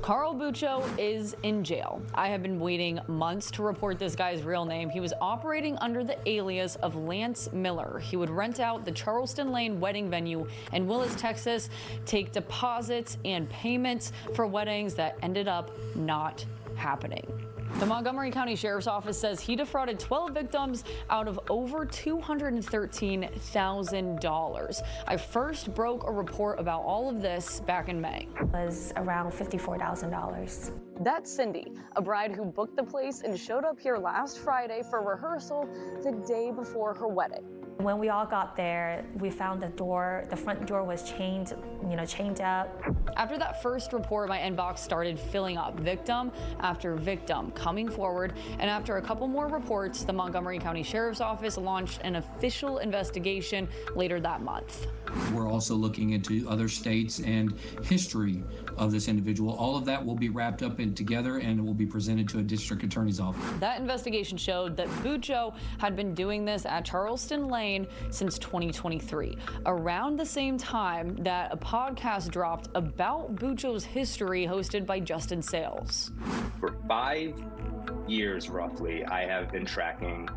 Carl Buccio is in jail. I have been waiting months to report this guy's real name. He was operating under the alias of Lance Miller. He would rent out the Charleston Lane wedding venue in Willis, Texas, take deposits and payments for weddings that ended up not happening. The Montgomery County Sheriff's Office says he defrauded 12 victims out of over $213,000. I first broke a report about all of this back in May. It was around $54,000. That's Cindy, a bride who booked the place and showed up here last Friday for rehearsal the day before her wedding. When we all got there, we found the front door was chained up. After that first report, my inbox started filling up, victim after victim coming forward. And after a couple more reports, the Montgomery County Sheriff's Office launched an official investigation later that month. We're also looking into other states and history of this individual. All of that will be wrapped up in together and will be presented to a district attorney's office. That investigation showed that Buccio had been doing this at Charleston Lane since 2023, around the same time that a podcast dropped about Buccio's history hosted by Justin Sales. For 5 years, roughly, I have been tracking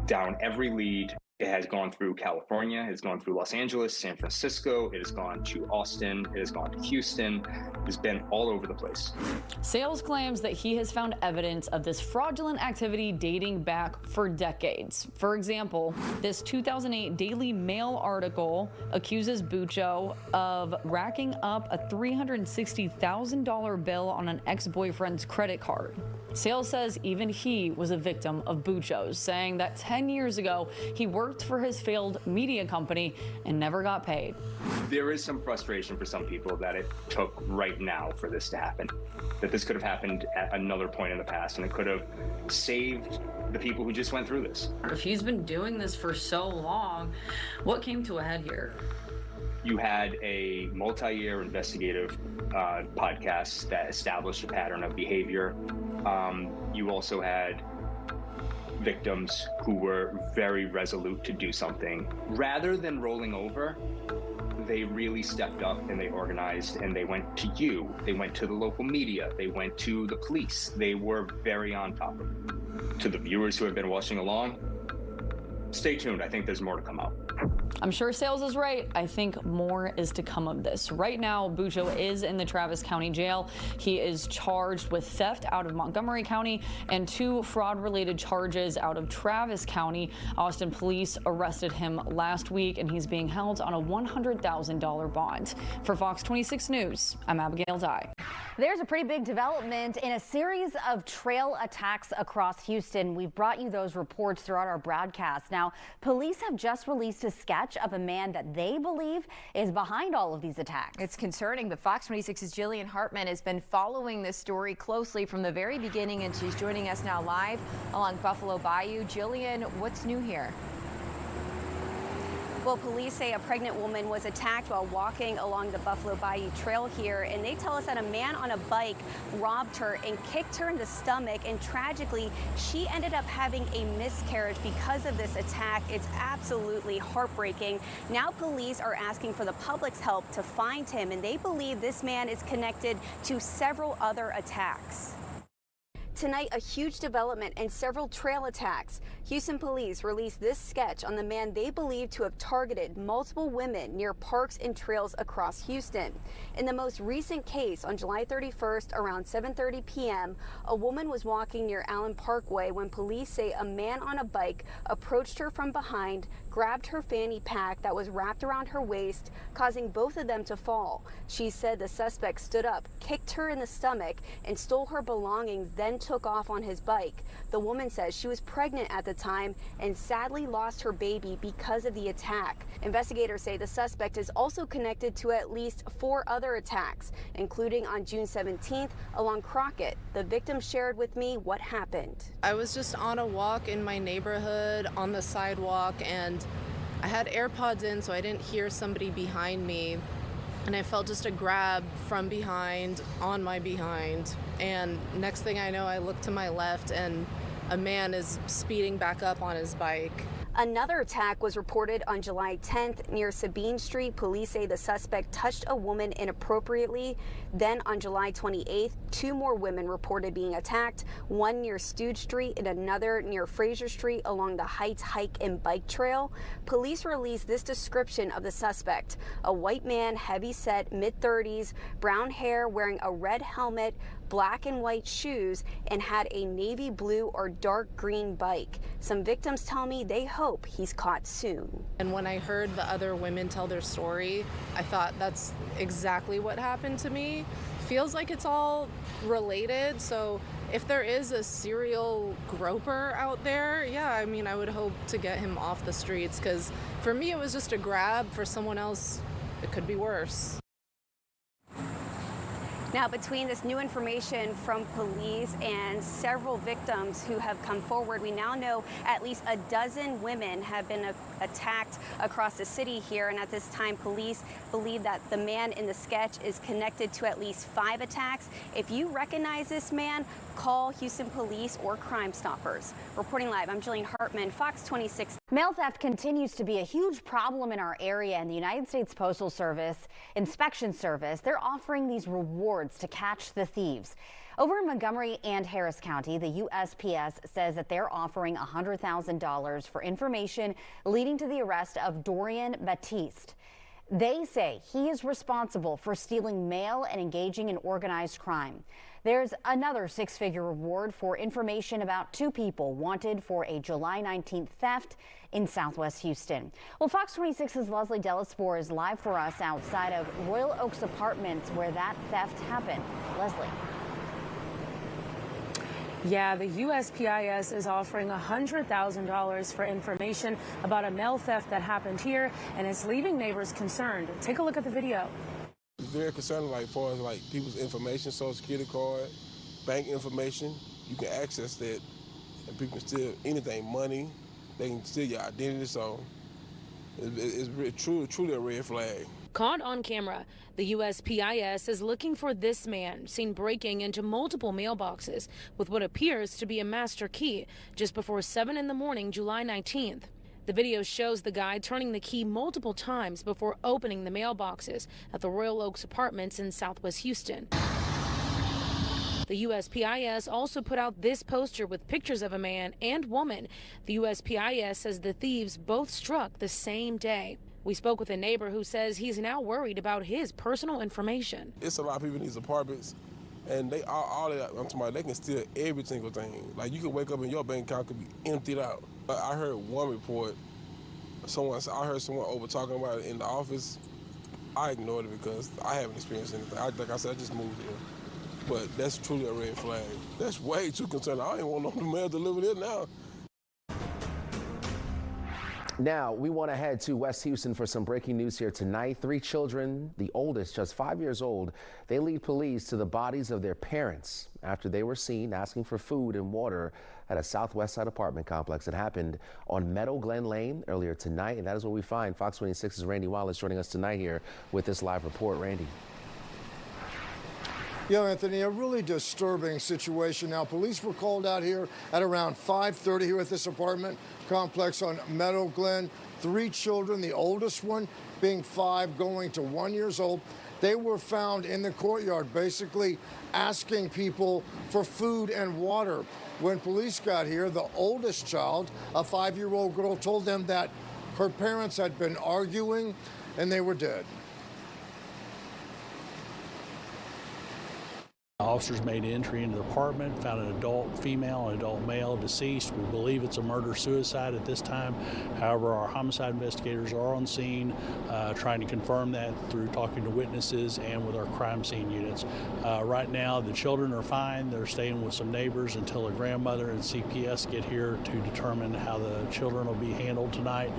down every lead. It has gone through California, it has gone through Los Angeles, San Francisco, it has gone to Austin, it has gone to Houston, it's been all over the place. Sales claims that he has found evidence of this fraudulent activity dating back for decades. For example, this 2008 Daily Mail article accuses Buccio of racking up a $360,000 bill on an ex-boyfriend's credit card. Sales says even he was a victim of Buccio's, saying that 10 years ago, he worked for his failed media company and never got paid. There is some frustration for some people that it took right now for this to happen, that this could have happened at another point in the past and it could have saved the people who just went through this. If he's been doing this for so long, what came to a head here? You had a multi-year investigative podcast that established a pattern of behavior. You also had victims who were very resolute to do something. Rather than rolling over, they really stepped up and they organized and they went to you. They went to the local media. They went to the police. They were very on top of it. To the viewers who have been watching along, stay tuned. I think there's more to come out. I'm sure Sales is right. I think more is to come of this. Right now, Buccio is in the Travis County Jail. He is charged with theft out of Montgomery County and 2 fraud-related charges out of Travis County. Austin police arrested him last week, and he's being held on a $100,000 bond. For Fox 26 News, I'm Abigail Dye. There's a pretty big development in a series of trail attacks across Houston. We've brought you those reports throughout our broadcast. Now, police have just released a sketch of a man that they believe is behind all of these attacks. It's concerning, but Fox 26's Jillian Hartman has been following this story closely from the very beginning, and she's joining us now live along Buffalo Bayou. Jillian, what's new here? Well, police say a pregnant woman was attacked while walking along the Buffalo Bayou Trail here, and they tell us that a man on a bike robbed her and kicked her in the stomach, and tragically, she ended up having a miscarriage because of this attack. It's absolutely heartbreaking. Now police are asking for the public's help to find him, and they believe this man is connected to several other attacks. Tonight, a huge development and several trail attacks. Houston police released this sketch on the man they believe to have targeted multiple women near parks and trails across Houston. In the most recent case, on July 31st, around 7:30 p.m., a woman was walking near Allen Parkway when police say a man on a bike approached her from behind, grabbed her fanny pack that was wrapped around her waist, causing both of them to fall. She said the suspect stood up, kicked her in the stomach, and stole her belongings, then took off on his bike. The woman says she was pregnant at the time and sadly lost her baby because of the attack. Investigators say the suspect is also connected to at least 4 other attacks, including on June 17th along Crockett. The victim shared with me what happened. I was just on a walk in my neighborhood on the sidewalk, and I had AirPods in, so I didn't hear somebody behind me. And I felt just a grab from behind, on my behind. And next thing I know, I look to my left and a man is speeding back up on his bike. Another attack was reported on July 10th near Sabine Street. Police say the suspect touched a woman inappropriately. Then on July 28th, 2 more women reported being attacked, one near Stooge Street and another near Fraser Street along the Heights Hike and Bike Trail. Police released this description of the suspect: a white man, heavy-set, mid-30s, brown hair, wearing a red helmet, black and white shoes, and had a navy blue or dark green bike. Some victims tell me they hope he's caught soon. And when I heard the other women tell their story, I thought that's exactly what happened to me. Feels like it's all related. So if there is a serial groper out there, yeah, I mean, I would hope to get him off the streets, because for me it was just a grab. For someone else, it could be worse. Now, between this new information from police and several victims who have come forward, we now know at least a dozen women have been attacked across the city here. And at this time, police believe that the man in the sketch is connected to at least 5 attacks. If you recognize this man, call Houston Police or Crime Stoppers. Reporting live, I'm Jillian Hartman, Fox 26. Mail theft continues to be a huge problem in our area, and the United States Postal Service Inspection Service, they're offering these rewards to catch the thieves. Over in Montgomery and Harris County, the USPS says that they're offering $100,000 for information leading to the arrest of Dorian Batiste. They say he is responsible for stealing mail and engaging in organized crime. There's another 6-figure reward for information about 2 people wanted for a July 19th theft in Southwest Houston. Well, Fox 26's Leslie Delaspore is live for us outside of Royal Oaks Apartments where that theft happened. Leslie. Yeah, the USPIS is offering $100,000 for information about a mail theft that happened here, and it's leaving neighbors concerned. Take a look at the video. It's very concerning, like, as far as like people's information, social security card, bank information. You can access that, and people can steal anything, money. They can steal your identity. So it's really, truly a red flag. Caught on camera, the USPIS is looking for this man seen breaking into multiple mailboxes with what appears to be a master key just before 7 in the morning, July 19th. The video shows the guy turning the key multiple times before opening the mailboxes at the Royal Oaks Apartments in Southwest Houston. The USPIS also put out this poster with pictures of a man and woman. The USPIS says the thieves both struck the same day. We spoke with a neighbor who says he's now worried about his personal information. It's a lot of people in these apartments, and they they can steal every single thing. Like, you could wake up and your bank account could be emptied out. I heard one report, I heard someone over talking about it in the office. I ignored it because I haven't experienced anything. Like I said, I just moved here. But that's truly a red flag. That's way too concerning. I ain't want no mail delivered in now. Now, we want to head to West Houston for some breaking news here tonight. 3 children, the oldest just 5 years old, they lead police to the bodies of their parents after they were seen asking for food and water at a Southwest Side apartment complex. It happened on Meadow Glen Lane earlier tonight, and that is where we find Fox 26's Randy Wallace joining us tonight here with this live report. Randy. Yeah, Anthony, a really disturbing situation. Now, police were called out here at around 5:30 here at this apartment complex on Meadow Glen. 3 children, the oldest one being 5, going to 1 year old. They were found in the courtyard, basically asking people for food and water. When police got here, the oldest child, a 5-year-old girl, told them that her parents had been arguing and they were dead. Officers made entry into the apartment, found an adult female and adult male deceased. We believe it's a murder-suicide at this time. However, our homicide investigators are on scene trying to confirm that through talking to witnesses and with our crime scene units. Right now, the children are fine. They're staying with some neighbors until their grandmother and CPS get here to determine how the children will be handled tonight.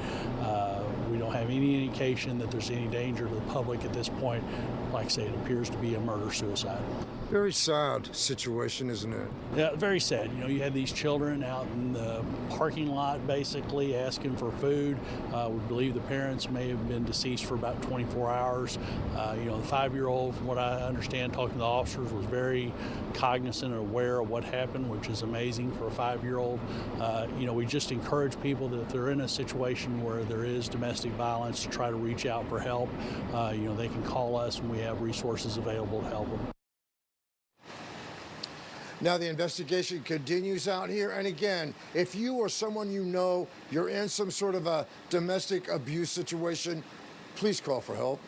We don't don't have any indication that there's any danger to the public at this point. Like I say, it appears to be a murder-suicide. Very sad situation, isn't it? Yeah, very sad. You know, you had these children out in the parking lot basically asking for food. We believe the parents may have been deceased for about 24 hours. You know, the 5-year-old, from what I understand, talking to the officers, was very cognizant and aware of what happened, which is amazing for a 5-year-old. You know, we just encourage people that if they're in a situation where there is domestic violence, to try to reach out for help. You know, they can call us and we have resources available to help them. Now the investigation continues out here. And again, if you or someone you know, you're in some sort of a domestic abuse situation, please call for help.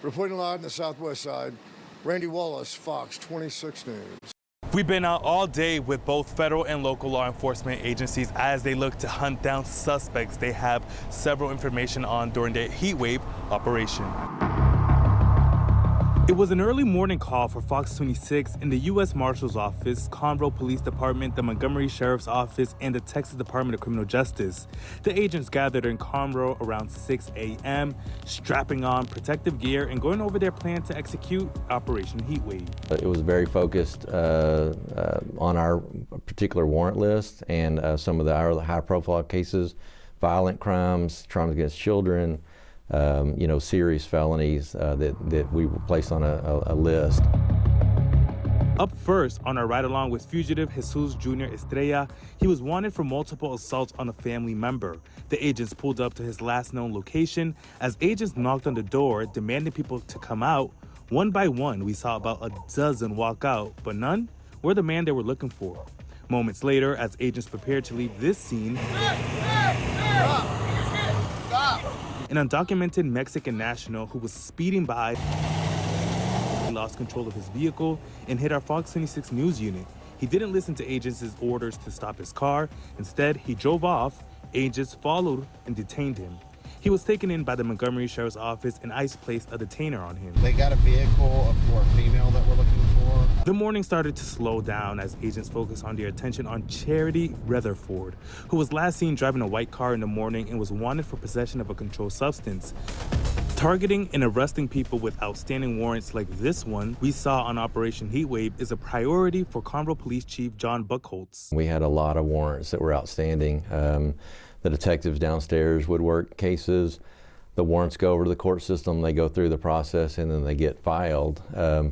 Reporting live on the Southwest Side, Randy Wallace, Fox 26 News. We've been out all day with both federal and local law enforcement agencies as they look to hunt down suspects they have several information on during their heat wave operation. It was an early morning call for Fox 26 in the U.S. Marshal's Office, Conroe Police Department, the Montgomery Sheriff's Office, and the Texas Department of Criminal Justice. The agents gathered in Conroe around 6 a.m., strapping on protective gear and going over their plan to execute Operation Heatwave. It was very focused on our particular warrant list and some of our high-profile cases, violent crimes, crimes against children, you know, serious felonies that we placed on a list. Up first on our ride-along was fugitive Jesus Jr. Estrella. He was wanted for multiple assaults on a family member. The agents pulled up to his last known location. As agents knocked on the door, demanding people to come out, one by one, we saw about a dozen walk out, but none were the man they were looking for. Moments later, as agents prepared to leave this scene, an undocumented Mexican national who was speeding by lost control of his vehicle and hit our Fox 26 News unit. He didn't listen to agents' orders to stop his car. Instead, he drove off. Agents followed and detained him. He was taken in by the Montgomery Sheriff's Office and ICE placed a detainer on him. They got a vehicle for a female that we're looking for. The morning started to slow down as agents focused on their attention on Charity Rutherford, who was last seen driving a white car in the morning and was wanted for possession of a controlled substance. Targeting and arresting people with outstanding warrants like this one we saw on Operation Heatwave is a priority for Conroe Police Chief John Buckholtz. We had a lot of warrants that were outstanding. The detectives downstairs would work cases. The warrants go over to the court system, they go through the process, and then they get filed.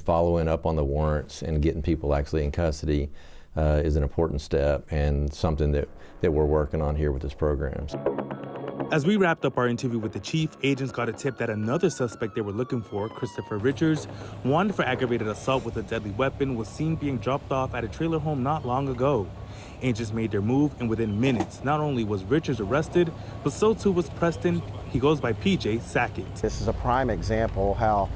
Following up on the warrants and getting people actually in custody is an important step and something that we're working on here with this program. As we wrapped up our interview with the chief, agents got a tip that another suspect they were looking for, Christopher Richards, wanted for aggravated assault with a deadly weapon, was seen being dropped off at a trailer home not long ago. Agents made their move, and within minutes, not only was Richards arrested, but so too was Preston. He goes by PJ Sackett. This is a prime example how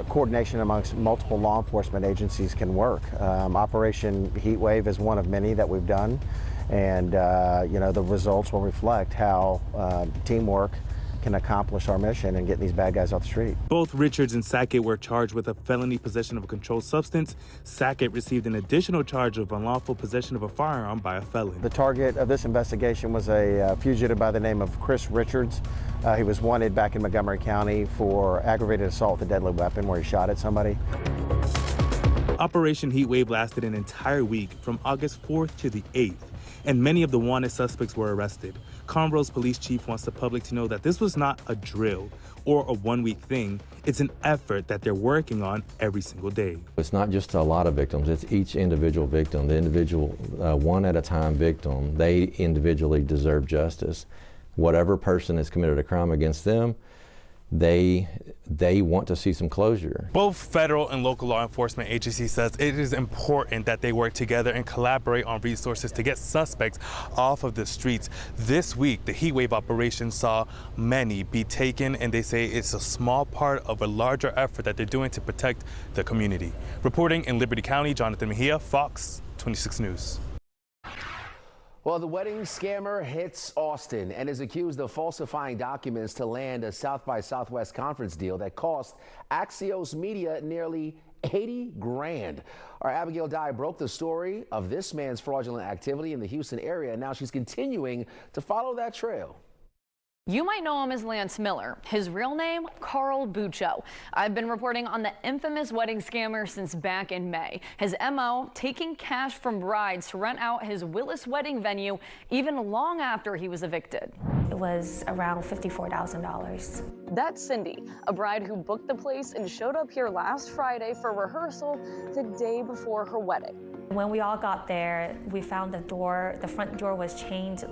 coordination amongst multiple law enforcement agencies can work. Operation Heatwave is one of many that we've done, and you know, the results will reflect how teamwork can accomplish our mission and get these bad guys off the street. Both Richards and Sackett were charged with a felony possession of a controlled substance. Sackett received an additional charge of unlawful possession of a firearm by a felon. The target of this investigation was a fugitive by the name of Chris Richards. He was wanted back in Montgomery County for aggravated assault with a deadly weapon where he shot at somebody. Operation Heatwave lasted an entire week from August 4th to the 8th, and many of the wanted suspects were arrested. Conroe's police chief wants the public to know that this was not a drill or a one-week thing. It's an effort that they're working on every single day. It's not just a lot of victims, it's each individual victim. The individual, one at a time victim, they individually deserve justice. Whatever person has committed a crime against them, they want to see some closure. Both federal and local law enforcement agencies says it is important that they work together and collaborate on resources to get suspects off of the streets. This week, the Heatwave operation saw many be taken, and they say it's a small part of a larger effort that they're doing to protect the community. Reporting in Liberty County, Jonathan Mejia, Fox 26 News. Well, the wedding scammer hits Austin and is accused of falsifying documents to land a South by Southwest conference deal that cost Axios Media nearly 80 grand. Our Abigail Dye broke the story of this man's fraudulent activity in the Houston area, and now she's continuing to follow that trail. You might know him as Lance Miller. His real name, Carl Buccio. I've been reporting on the infamous wedding scammer since back in May. His MO, taking cash from brides to rent out his Willis wedding venue even long after he was evicted. It was around $54,000. That's Cindy, a bride who booked the place and showed up here last Friday for rehearsal the day before her wedding. When we all got there, we found the front door was chained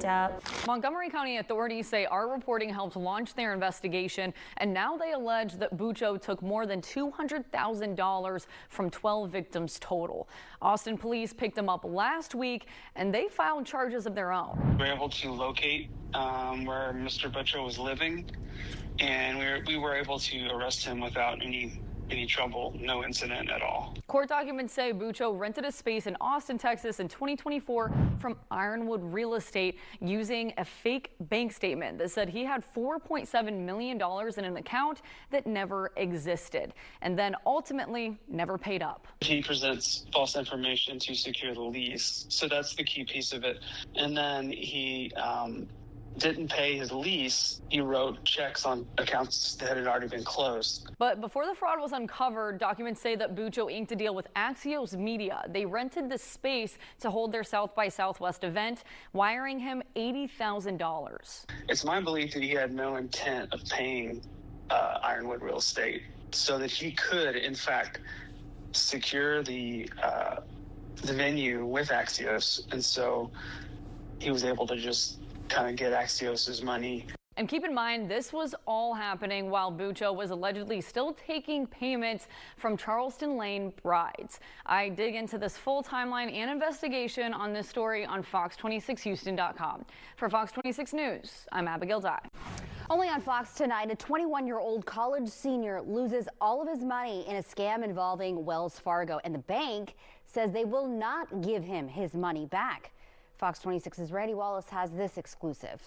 up. Montgomery County authorities say our reporting helped launch their investigation, and now they allege that Buccio took more than $200,000 from 12 victims total. Austin police picked him up last week, and they filed charges of their own. We were able to locate where Mr. Buccio was living, and we were able to arrest him without any trouble, no incident at all. Court documents say Buccio rented a space in Austin, Texas in 2024 from Ironwood Real Estate using a fake bank statement that said he had $4.7 million in an account that never existed, and then ultimately never paid up. He presents false information to secure the lease, so that's the key piece of it. And then he didn't pay his lease. He wrote checks on accounts that had already been closed. But before the fraud was uncovered, documents say that Buccio inked a deal with Axios Media. They rented the space to hold their South by Southwest event, wiring him $80,000. It's my belief that he had no intent of paying Ironwood Real Estate so that he could, in fact, secure the venue with Axios. And so he was able to just kind of get Axios's money. And keep in mind, this was all happening while Buccio was allegedly still taking payments from Charleston Lane brides. I dig into this full timeline and investigation on this story on Fox26Houston.com. For Fox 26 News, I'm Abigail Dye. Only on Fox tonight, a 21-year-old college senior loses all of his money in a scam involving Wells Fargo, and the bank says they will not give him his money back. Fox 26's Randy Wallace has this exclusive.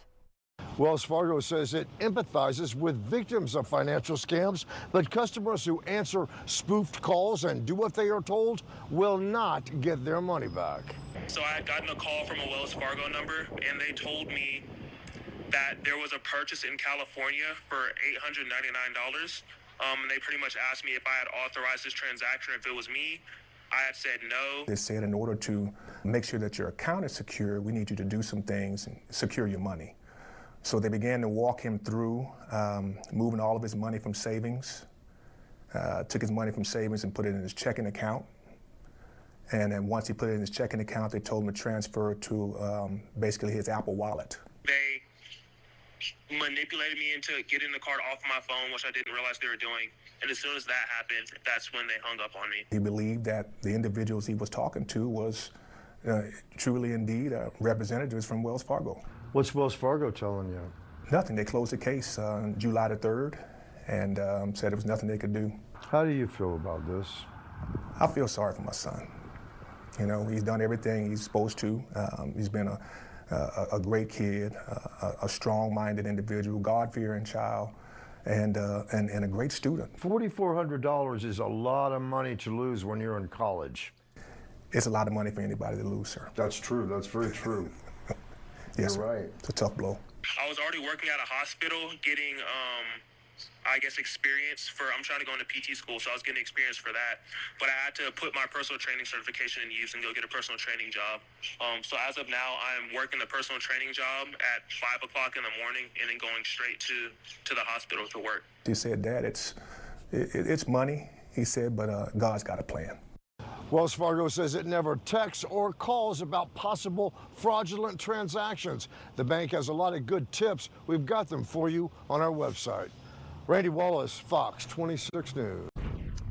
Wells Fargo says it empathizes with victims of financial scams, but customers who answer spoofed calls and do what they are told will not get their money back. So I had gotten a call from a Wells Fargo number, and they told me that there was a purchase in California for $899. And they pretty much asked me if I had authorized this transaction, if it was me. I had said no. They said in order to make sure that your account is secure, we need you to do some things and secure your money. So they began to walk him through moving all of his money from savings, took his money from savings and put it in his checking account. And then once he put it in his checking account, they told him to transfer it to basically his Apple Wallet. They manipulated me into getting the card off my phone, which I didn't realize they were doing. And as soon as that happened, that's when they hung up on me. He believed that the individuals he was talking to was truly indeed representatives from Wells Fargo. What's Wells Fargo telling you? Nothing. They closed the case July the 3rd and said there was nothing they could do. How do you feel about this? I feel sorry for my son. You know, he's done everything he's supposed to. He's been a great kid, a strong-minded individual, God-fearing child, and a great student. $4,400 is a lot of money to lose when you're in college. It's a lot of money for anybody to lose, sir. That's true. That's very true. Yes, you're right. It's a tough blow. I was already working at a hospital getting, I guess, experience for, I'm trying to go into PT school, so I was getting experience for that. But I had to put my personal training certification in use and go get a personal training job. So as of now, I'm working a personal training job at 5 o'clock in the morning and then going straight to the hospital to work. He said, Dad, it's money, he said, but God's got a plan. Wells Fargo says it never texts or calls about possible fraudulent transactions. The bank has a lot of good tips. We've got them for you on our website. Randy Wallace, Fox 26 News.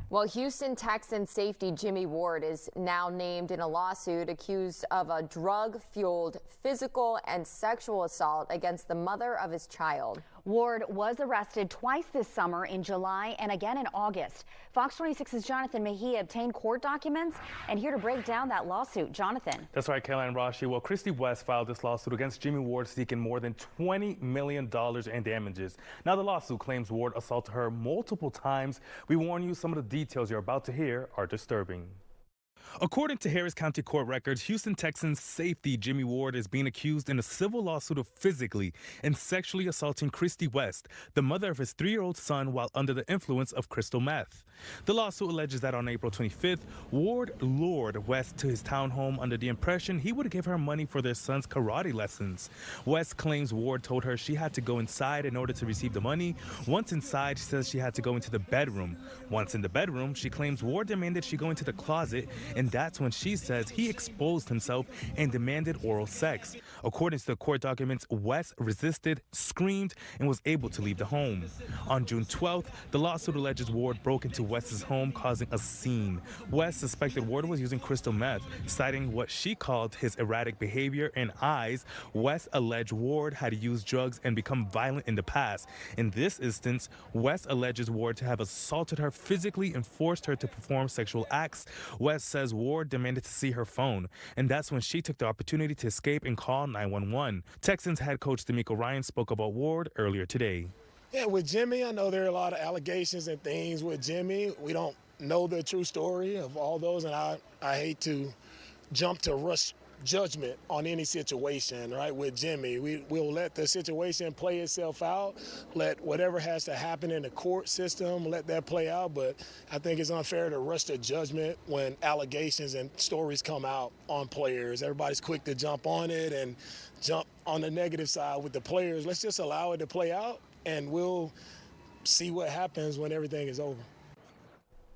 Well, Houston Texans safety Jimmy Ward is now named in a lawsuit accused of a drug-fueled physical and sexual assault against the mother of his child. Ward was arrested twice this summer, in July and again in August. Fox 26's Jonathan Mejia obtained court documents and here to break down that lawsuit. Jonathan. That's right, Caroline Rashi. Well, Christy West filed this lawsuit against Jimmy Ward seeking more than $20 million in damages. Now, the lawsuit claims Ward assaulted her multiple times. We warn you, some of the details you're about to hear are disturbing. According to Harris County court records, Houston Texans safety Jimmy Ward is being accused in a civil lawsuit of physically and sexually assaulting Christy West, the mother of his 3-year-old son, while under the influence of crystal meth. The lawsuit alleges that on April 25th, Ward lured West to his townhome under the impression he would give her money for their son's karate lessons. West claims Ward told her she had to go inside in order to receive the money. Once inside, she says she had to go into the bedroom. Once in the bedroom, she claims Ward demanded she go into the closet, and that's when she says he exposed himself and demanded oral sex. According to the court documents, West resisted, screamed, and was able to leave the home. On June 12th, the lawsuit alleges Ward broke into West's home, causing a scene. West suspected Ward was using crystal meth, citing what she called his erratic behavior and eyes. West alleged Ward had used drugs and become violent in the past. In this instance, West alleges Ward to have assaulted her physically and forced her to perform sexual acts. West says Ward demanded to see her phone, and that's when she took the opportunity to escape and call 911. Texans head coach D'Amico Ryan spoke about Ward earlier today. Yeah, with Jimmy, I know there are a lot of allegations and things with Jimmy. We don't know the true story of all those, and I hate to jump to rush judgment on any situation, right? With Jimmy, we'll let the situation play itself out, let whatever has to happen in the court system, let that play out. But I think it's unfair to rush to judgment when allegations and stories come out on players. Everybody's quick to jump on it and jump on the negative side with the players. Let's just allow it to play out, and we'll see what happens when everything is over.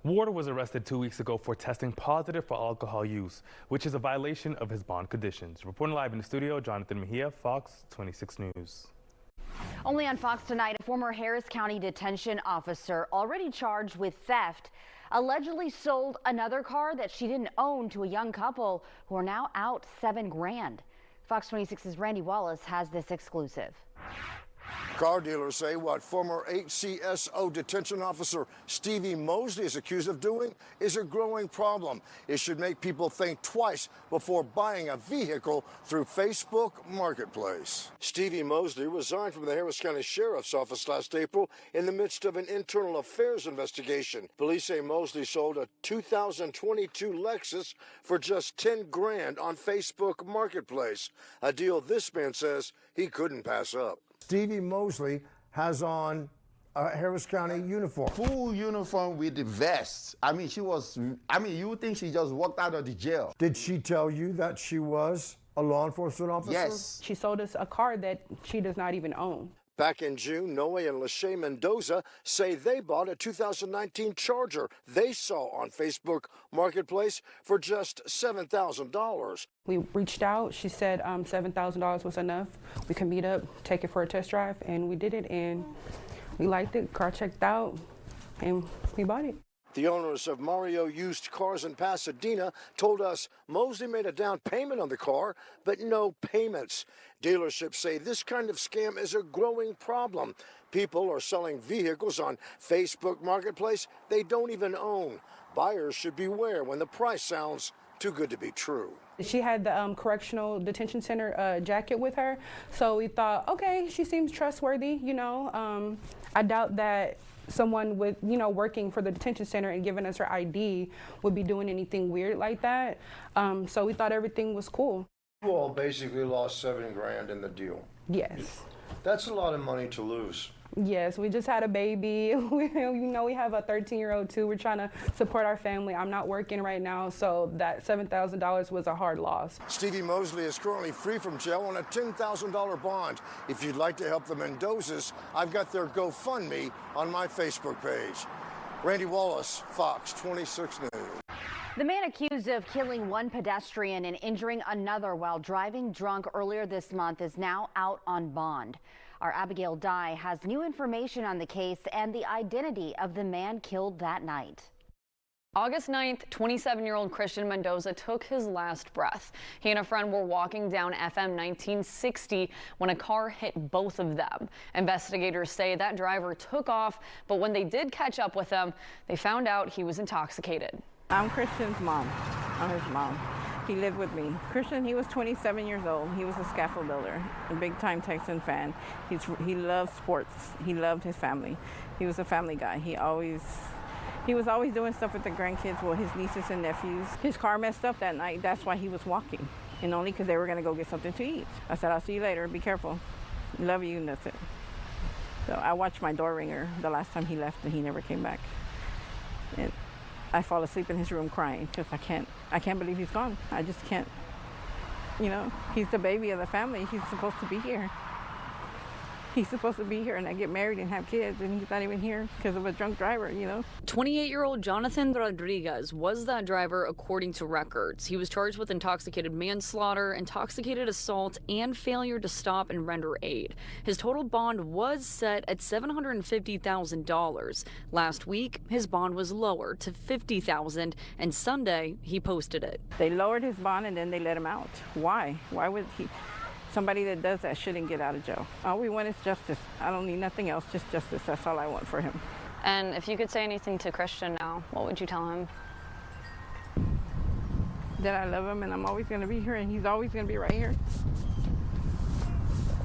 Ward was arrested 2 weeks ago for testing positive for alcohol use, which is a violation of his bond conditions. Reporting live in the studio, Jonathan Mejia, Fox 26 News. Only on Fox tonight, a former Harris County detention officer already charged with theft allegedly sold another car that she didn't own to a young couple who are now out $7 grand. Fox 26's Randy Wallace has this exclusive. Car dealers say what former HCSO detention officer Stevie Mosley is accused of doing is a growing problem. It should make people think twice before buying a vehicle through Facebook Marketplace. Stevie Mosley resigned from the Harris County Sheriff's Office last April in the midst of an internal affairs investigation. Police say Mosley sold a 2022 Lexus for just $10 grand on Facebook Marketplace, a deal this man says he couldn't pass up. Stevie Mosley has on a Harris County uniform. Full uniform with the vest. You would think she just walked out of the jail. Did she tell you that she was a law enforcement officer? Yes. She sold us a car that she does not even own. Back in June, Noe and Lachey Mendoza say they bought a 2019 Charger they saw on Facebook Marketplace for just $7,000. We reached out. She said $7,000 was enough. We could meet up, take it for a test drive, and we did it, and we liked it. Car checked out, and we bought it. The owners of Mario Used Cars in Pasadena told us Mosley made a down payment on the car, but no payments. Dealerships say this kind of scam is a growing problem. People are selling vehicles on Facebook Marketplace they don't even own. Buyers should beware when the price sounds too good to be true. She had the correctional detention center jacket with her, so we thought, okay, she seems trustworthy, I doubt that someone with, working for the detention center and giving us her ID would be doing anything weird like that. So we thought everything was cool. You all basically lost $7 grand in the deal. Yes. That's a lot of money to lose. Yes, we just had a baby. We have a 13-year-old too. We're trying to support our family. I'm not working right now, so that $7,000 was a hard loss. Stevie Mosley is currently free from jail on a $10,000 bond. If you'd like to help the Mendozas, I've got their GoFundMe on my Facebook page. Randy Wallace, Fox 26 News. The man accused of killing one pedestrian and injuring another while driving drunk earlier this month is now out on bond. Our Abigail Dye has new information on the case and the identity of the man killed that night. August 9th, 27-year-old Christian Mendoza took his last breath. He and a friend were walking down FM 1960 when a car hit both of them. Investigators say that driver took off, but when they did catch up with him, they found out he was intoxicated. I'm Christian's mom. I'm his mom. He lived with me. Christian, he was 27 years old. He was a scaffold builder, a big-time Texan fan. He loved sports. He loved his family. He was a family guy. He always He was always doing stuff with the grandkids, well, his nieces and nephews. His car messed up that night. That's why he was walking, and only because they were going to go get something to eat. I said, I'll see you later. Be careful. Love you, and that's it. So I watched my door ringer the last time he left, and he never came back. And I fall asleep in his room crying because I can't believe he's gone. I just can't. You know, he's the baby of the family. He's supposed to be here. He's supposed to be here and I get married and have kids, and he's not even here because of a drunk driver, you know. 28-year-old Jonathan Rodriguez was that driver according to records. He was charged with intoxicated manslaughter, intoxicated assault, and failure to stop and render aid. His total bond was set at $750,000. Last week, his bond was lowered to $50,000, and Sunday, he posted it. They lowered his bond and then they let him out. Why? Why would he? Somebody that does that shouldn't get out of jail. All we want is justice. I don't need nothing else, just justice. That's all I want for him. And if you could say anything to Christian now, what would you tell him? That I love him and I'm always going to be here and he's always going to be right here.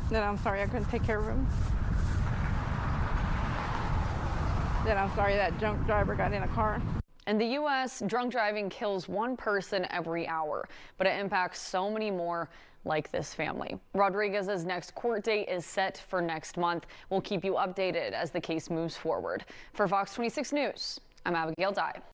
That I'm sorry I couldn't take care of him. That I'm sorry that drunk driver got in a car. In the U.S., drunk driving kills one person every hour, but it impacts so many more like this family. Rodriguez's next court date is set for next month. We'll keep you updated as the case moves forward. For Fox 26 News, I'm Abigail Dye.